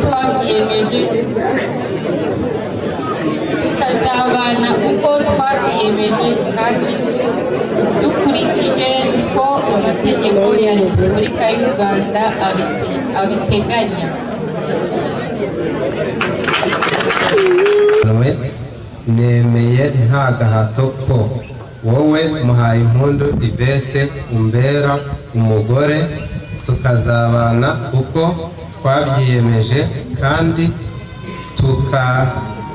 twabyiyemeje tukazabana uko twabyiyemeje kandi dukurikije uko amategeko ya Repubulika y'u Rwanda abiteganya. Nemeye nta gahato ko wowe Muhayimpundu Yvette umbera umugore, tukazabana uko twabyiyemeje kandi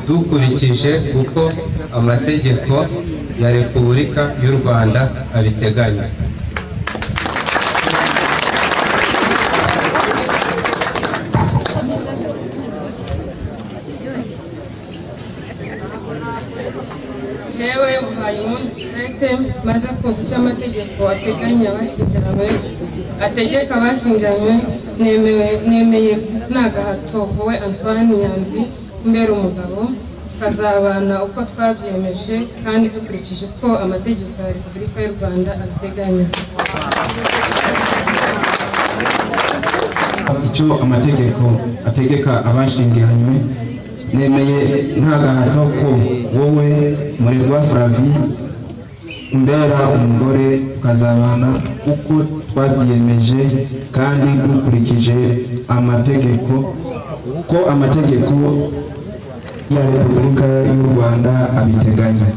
dukurikije uko amategeko ya Repubulika y'u Rwanda abiteganya. Jewe Muhayimpundu Yvette maze kumva icyo amategeko ategeka abashyingiranywe, nemeye nta gahato wowe Antoine Nyandwi umbera umugabo, tukazabana uko twabyiyemeje kandi dukurikije uko amategeko ya Repubulika y'u Rwanda abiteganya. Icyo amategeko ategeka abashyingiranywe, nemeye nta gahato ko wowe Murirwa Flavie umbera umugore, tukazabana uko twabyiyemeje kandi dukurikije amategeko ko amategeko ya Repubulika y'u Rwanda abiteganya.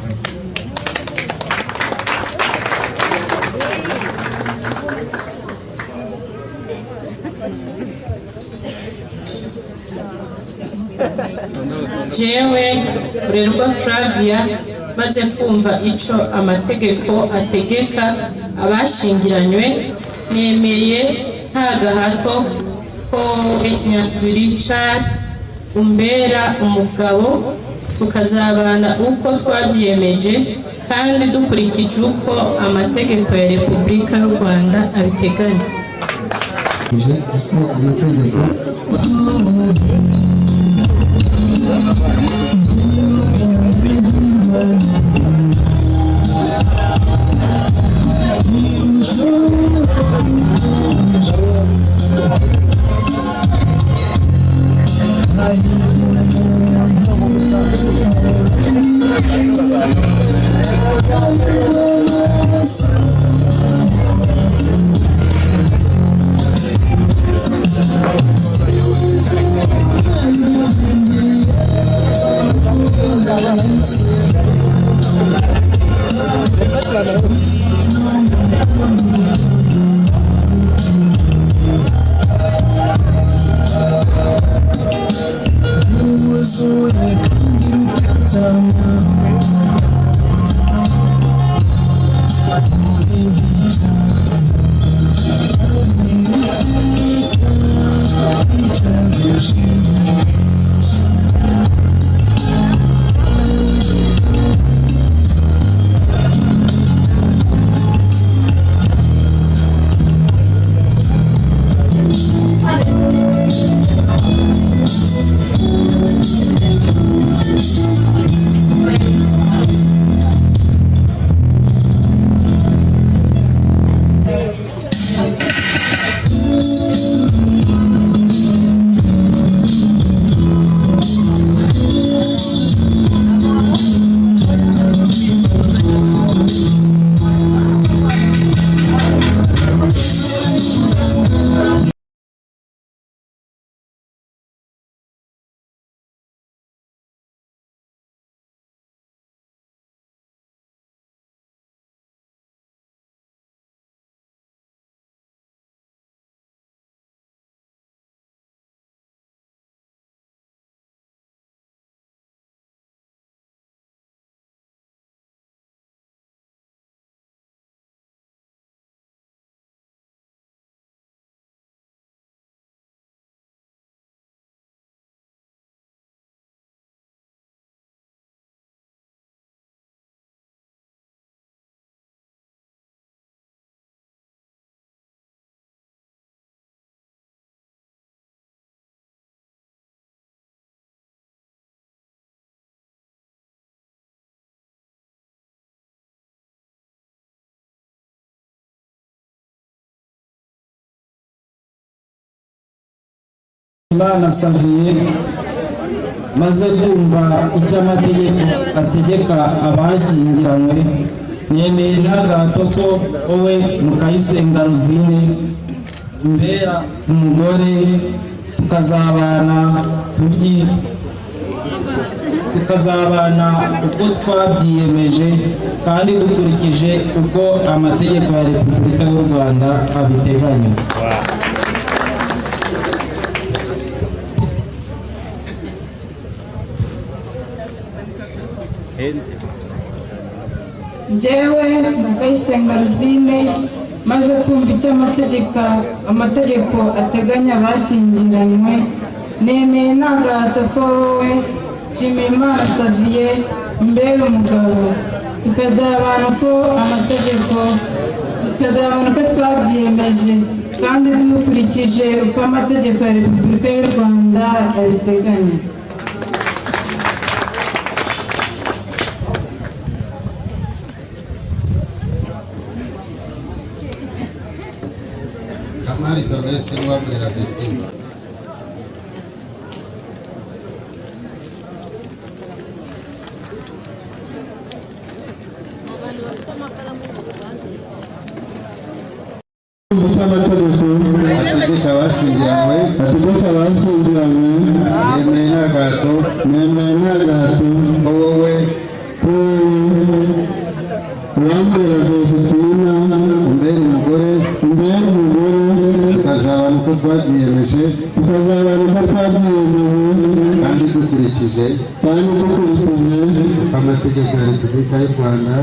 Jewe Murirwa Flavia maze kumva icyo amategeko ategeka abashyingiranywe, nemeye nta gahato ko Nyandwi Richard umbera umugabo, tukazabana uko twabyiyemeje kandi dukurikije uko amategeko ya Repubulika y'u Rwanda abiteganya. Nshimiyimana Xavier maze kumva icyo amategeko ategeka abashyingiranywe nemeye nta gahato ko wowe Mukayisenga Rosine umbera umugore tukazabana uko twabyiyemeje kandi dukurikije uko amategeko ya Repubulika y'u Rwanda abiteganya. Njyewe Mukayisenga Rosine maze kumva icyo amategeko ateganya abashyingiranywe nemeye nta gahato ko wowe Nshimiyimana Xavier umbera umugabo tukazabana uko twabyiyemeje kandi dukurikije uko amategeko ya Repubulika y'u Rwanda abiteganya. Kamari Donesi Mwamurera Bestima. Ategeka abashyingiranywe nemeye nta gahato ko wowe Uwambere Josephine umbera umugore tukazabana uko twabyiyemeje kandi dukurikije amategeko ya Repubulika y'u Rwanda